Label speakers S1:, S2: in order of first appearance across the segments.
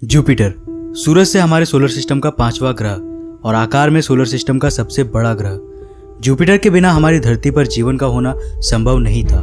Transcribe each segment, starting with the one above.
S1: Jupiter सूरज से हमारे solar system का 5वां ग्रह और आकार में सोलर सिस्टम का सबसे बड़ा ग्रह। जुपिटर के बिना हमारी धरती पर जीवन का होना संभव नहीं था।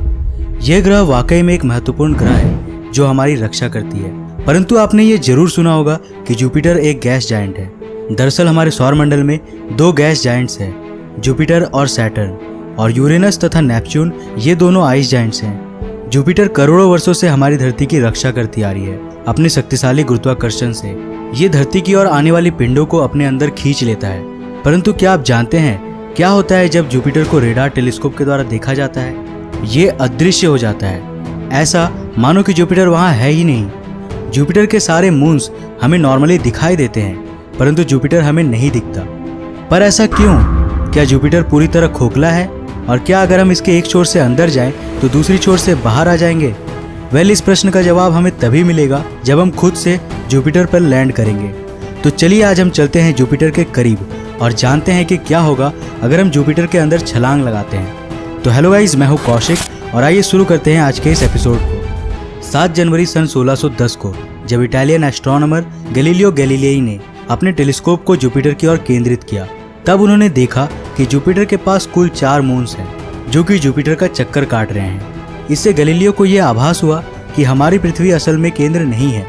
S1: यह ग्रह वाकई में एक महत्वपूर्ण ग्रह है जो हमारी रक्षा करती है। परंतु आपने ये जरूर सुना होगा कि जुपिटर एक गैस जायंट है। दरअसल हमारे सौरमंडल में 2 गैस जायंट्स हैं, जुपिटर और सैटर्न, और यूरेनस तथा नेपच्यून ये दोनों आइस जायंट्स हैं। जुपिटर करोड़ों वर्षों से हमारी धरती की रक्षा करती आ रही है अपने शक्तिशाली गुरुत्वाकर्षण से। ये धरती की ओर आने वाली पिंडों को अपने अंदर खींच लेता है। परंतु क्या आप जानते हैं क्या होता है जब जुपिटर को रेडार टेलीस्कोप के द्वारा देखा जाता है? ये अदृश्य हो जाता है, ऐसा मानो कि जुपिटर वहाँ है ही नहीं। जुपिटर के सारे मून्स हमें नॉर्मली दिखाई देते हैं, परंतु जुपिटर हमें नहीं दिखता। पर ऐसा क्यों? क्या जुपिटर पूरी तरह खोखला है? और क्या अगर हम इसके एक छोर से अंदर जाएं तो दूसरी छोर से बाहर आ जाएंगे? इस प्रश्न का जवाब हमें तभी मिलेगा जब हम खुद से जुपिटर पर लैंड करेंगे। तो चलिए आज हम चलते हैं जुपिटर के करीब और जानते हैं कि क्या होगा अगर हम जुपिटर के अंदर छलांग लगाते हैं। तो हेलो गाइस, मैं हूं कौशिक और आइए शुरू करते हैं आज के इस एपिसोड को। 7 जनवरी सन 1610 को जब इटालियन एस्ट्रोनॉमर गैलीलियो गैलीलेई ने अपने टेलीस्कोप को जुपिटर की ओर केंद्रित किया, तब उन्होंने देखा कि जुपिटर के पास कुल 4 मून्स हैं जो कि जुपिटर का चक्कर काट रहे हैं। इससे गैलीलियो को यह आभास हुआ कि हमारी पृथ्वी असल में केंद्र नहीं है,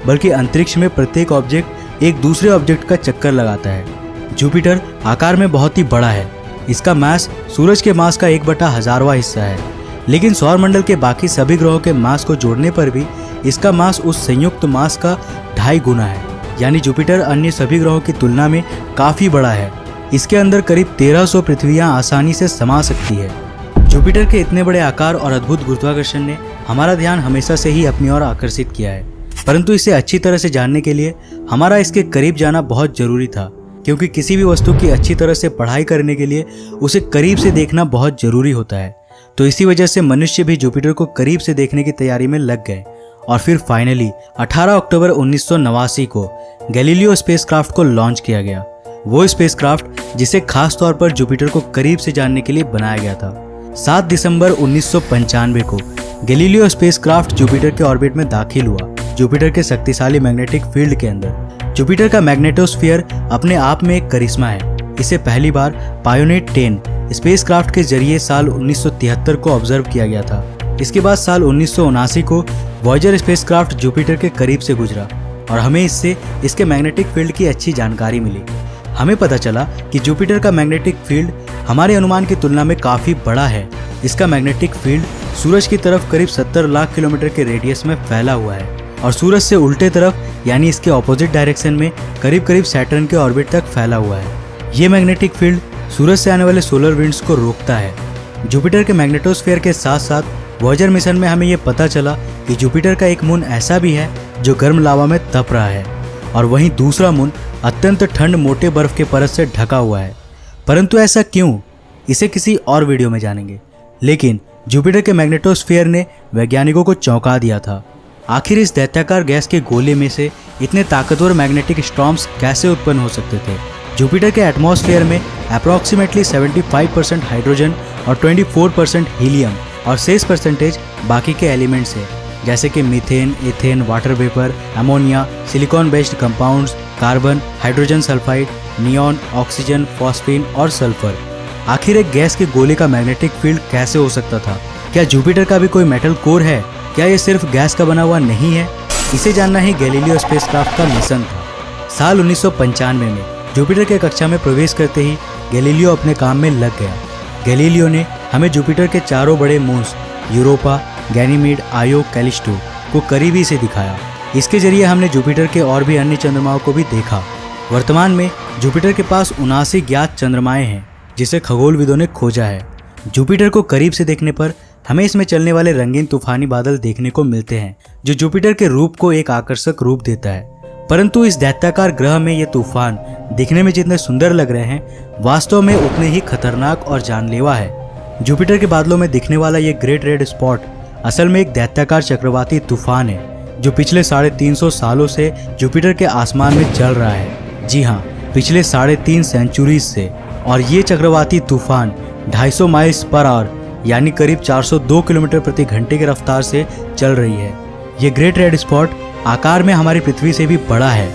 S1: बल्कि अंतरिक्ष में प्रत्येक ऑब्जेक्ट एक दूसरे ऑब्जेक्ट का चक्कर लगाता है। जुपिटर आकार में बहुत ही बड़ा है। इसका मास सूरज के मास का 1/1000वां हिस्सा है, लेकिन सौरमंडल के बाकी सभी ग्रहों के मास को जोड़ने पर भी इसका मास उस संयुक्त मास का 2.5 गुना है। यानी जुपिटर अन्य सभी ग्रहों की तुलना में काफी बड़ा है। इसके अंदर करीब 1300 पृथ्वियां आसानी से समा सकती है। जुपिटर के इतने बड़े आकार और अद्भुत गुरुत्वाकर्षण ने हमारा ध्यान हमेशा से ही अपनी ओर आकर्षित किया है, परंतु इसे अच्छी तरह से जानने के लिए हमारा इसके करीब जाना बहुत जरूरी था, क्योंकि किसी भी वस्तु की अच्छी तरह से पढ़ाई करने के लिए उसे करीब से देखना बहुत जरूरी होता है। तो इसी वजह से मनुष्य भी जुपिटर को करीब से देखने की तैयारी में लग गए और फिर फाइनली 18 अक्टूबर 1989 को गैलीलियो स्पेसक्राफ्ट को लॉन्च किया गया। वो स्पेसक्राफ्ट जिसे खास तौर पर जुपिटर को करीब से जानने के लिए बनाया गया था। 7 दिसंबर 1995 को गैलीलियो स्पेसक्राफ्ट जुपिटर के ऑर्बिट में दाखिल हुआ, जुपिटर के शक्तिशाली मैग्नेटिक फील्ड के अंदर। जुपिटर का मैग्नेटोस्फीयर अपने आप में एक करिश्मा है। इसे पहली बार पायोनियर 10 स्पेसक्राफ्ट के जरिए साल 1973 को ऑब्जर्व किया गया था। इसके बाद साल 1979 को वॉयेजर स्पेसक्राफ्ट जुपिटर के करीब से गुजरा और हमें इससे इसके मैग्नेटिक फील्ड की अच्छी जानकारी मिली। हमें पता चला कि जुपिटर का मैग्नेटिक फील्ड हमारे अनुमान की तुलना में काफ़ी बड़ा है। इसका मैग्नेटिक फील्ड सूरज की तरफ करीब 70 लाख किलोमीटर के रेडियस में फैला हुआ है और सूरज से उल्टे तरफ यानी इसके ऑपोजिट डायरेक्शन में करीब सैटर्न के ऑर्बिट तक फैला हुआ है। ये मैग्नेटिक फील्ड सूरज से आने वाले सोलर विंड्स को रोकता है। जुपिटर के मैग्नेटोस्फीयर के साथ साथ वॉयेजर मिशन में हमें ये पता चला कि जुपिटर का एक मून ऐसा भी है जो गर्म लावा में तप रहा है और वहीं दूसरा मून अत्यंत ठंड मोटे बर्फ के परत से ढका हुआ है। परंतु ऐसा क्यों, इसे किसी और वीडियो में जानेंगे। लेकिन जुपिटर के मैग्नेटोस्फीयर ने वैज्ञानिकों को चौंका दिया था। आखिर इस दैत्याकार गैस के गोले में से इतने ताकतवर मैग्नेटिक स्टॉर्म्स कैसे उत्पन्न हो सकते थे? जुपिटर के एटमॉस्फेयर में अप्रॉक्सीमेटली 75% हाइड्रोजन और 24% हीलियम और 6% बाकी के एलिमेंट्स है, जैसे कि methane, ethane, water vapour, ammonia, silicon based compounds, carbon, hydrogen sulphide, neon, oxygen, phosphine और सल्फर। आखिर एक गैस के गोले का मैग्नेटिक फील्ड कैसे हो सकता था? क्या जुपिटर का भी कोई मेटल कोर है? क्या ये सिर्फ गैस का बना हुआ नहीं है? इसे जानना ही गैलीलियो स्पेसक्राफ्ट का मिशन था। साल 1995 में जुपिटर के कक्षा में प्रवेश करते ही गैलीलियो अपने काम में लग गया। गैलीलियो ने हमें जुपिटर के 4 बड़े मून्स यूरोपा, गैनीमीड, आयो, कैलिस्टो को करीबी से दिखाया। इसके जरिए हमने जुपिटर के और भी अन्य चंद्रमाओं को भी देखा। वर्तमान में जुपिटर के पास 79 ज्ञात चंद्रमाएं हैं जिसे खगोलविदों ने खोजा है। जुपिटर को करीब से देखने पर हमें इसमें चलने वाले रंगीन तूफानी बादल देखने को मिलते हैं, जो जुपिटर के रूप को एक आकर्षक रूप देता है। परंतु इस दैत्याकार ग्रह में ये तूफान दिखने में जितने सुंदर लग रहे हैं, वास्तव में उतने ही खतरनाक और जानलेवा है। जुपिटर के बादलों में दिखने वाला ये ग्रेट रेड स्पॉट असल में एक दैत्याकार चक्रवाती तूफान है जो पिछले 350 सालों से जुपिटर के आसमान में चल रहा है। जी हाँ, पिछले 3.5 सेंचुरीज से। और ये चक्रवाती तूफान 250 माइल्स पर आवर यानी करीब 402 किलोमीटर प्रति घंटे की रफ्तार से चल रही है। ये ग्रेट रेड स्पॉट आकार में हमारी पृथ्वी से भी बड़ा है,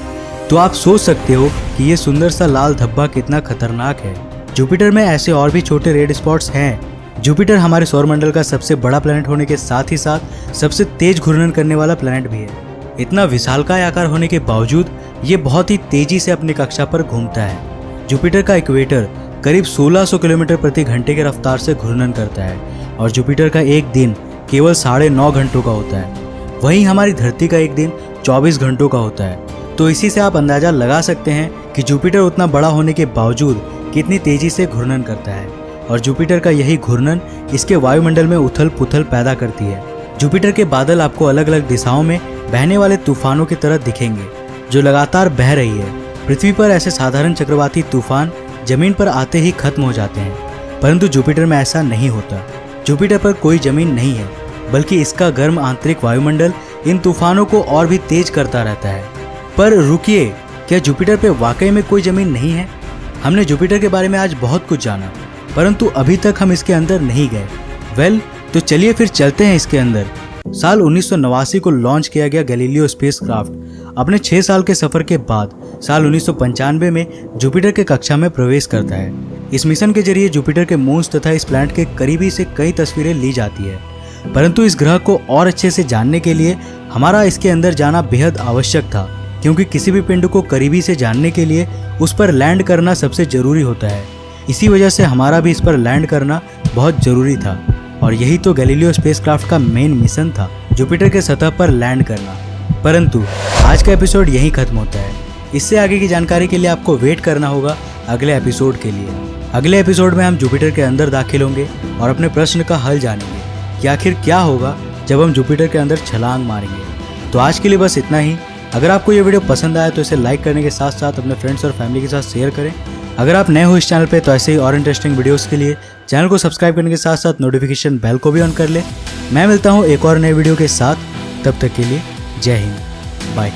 S1: तो आप सोच सकते हो कि ये सुंदर सा लाल धब्बा कितना खतरनाक है। जुपिटर में ऐसे और भी छोटे रेड स्पॉट्स हैं। जुपिटर हमारे सौरमंडल का सबसे बड़ा प्लैनेट होने के साथ ही साथ सबसे तेज घूर्णन करने वाला प्लैनेट भी है। इतना विशालकाय आकार होने के बावजूद ये बहुत ही तेजी से अपनी कक्षा पर घूमता है। जुपिटर का इक्वेटर करीब 1600 किलोमीटर प्रति घंटे के रफ्तार से घूर्णन करता है और जुपिटर का एक दिन केवल 9.5 घंटों का होता है। वहीं हमारी धरती का एक दिन 24 घंटों का होता है। तो इसी से आप अंदाजा लगा सकते हैं कि जुपिटर उतना बड़ा होने के बावजूद कितनी तेजी से घूर्णन करता है और जुपिटर का यही घूर्णन इसके वायुमंडल में उथल पुथल पैदा करती है। जुपिटर के बादल आपको अलग अलग दिशाओं में बहने वाले तूफानों की तरह दिखेंगे जो लगातार बह रही है। पृथ्वी पर ऐसे साधारण चक्रवाती तूफान जमीन पर आते ही खत्म हो जाते हैं, परंतु जुपिटर में ऐसा नहीं होता। जुपिटर पर कोई जमीन नहीं है, बल्कि इसका गर्म आंतरिक वायुमंडल इन तूफानों को और भी तेज करता रहता है। पर रुकिए, क्या जुपिटर पे वाकई में कोई जमीन नहीं है? हमने जुपिटर के बारे में आज बहुत कुछ जाना, परंतु अभी तक हम इसके अंदर नहीं गए। तो चलिए फिर चलते हैं इसके अंदर। साल 1989 को लॉन्च किया गया गैलीलियो स्पेसक्राफ्ट अपने 6 साल के सफर के बाद साल 1995 में जुपिटर के कक्षा में प्रवेश करता है। इस मिशन के जरिए जुपिटर के मून्स तथा इस प्लैनेट के करीबी से कई तस्वीरें ली जाती है, परंतु इस ग्रह को और अच्छे से जानने के लिए हमारा इसके अंदर जाना बेहद आवश्यक था, क्योंकि किसी भी पिंड को करीबी से जानने के लिए उस पर लैंड करना सबसे जरूरी होता है। इसी वजह से हमारा भी इस पर लैंड करना बहुत जरूरी था और यही तो गैलीलियो स्पेसक्राफ्ट का मेन मिशन था, जुपिटर के सतह पर लैंड करना। परंतु आज का एपिसोड यहीं खत्म होता है। इससे आगे की जानकारी के लिए आपको वेट करना होगा अगले एपिसोड के लिए। अगले एपिसोड में हम जुपिटर के अंदर दाखिल होंगे और अपने प्रश्न का हल जानेंगे कि आखिर क्या होगा जब हम जुपिटर के अंदर छलांग मारेंगे। तो आज के लिए बस इतना ही। अगर आपको ये वीडियो पसंद आया तो इसे लाइक करने के साथ साथ अपने फ्रेंड्स और फैमिली के साथ शेयर करें। अगर आप नए हो इस चैनल पे तो ऐसे ही और इंटरेस्टिंग वीडियोस के लिए चैनल को सब्सक्राइब करने के साथ साथ नोटिफिकेशन बेल को भी ऑन कर ले। मैं मिलता हूँ एक और नए वीडियो के साथ, तब तक के लिए जय हिंद, बाय।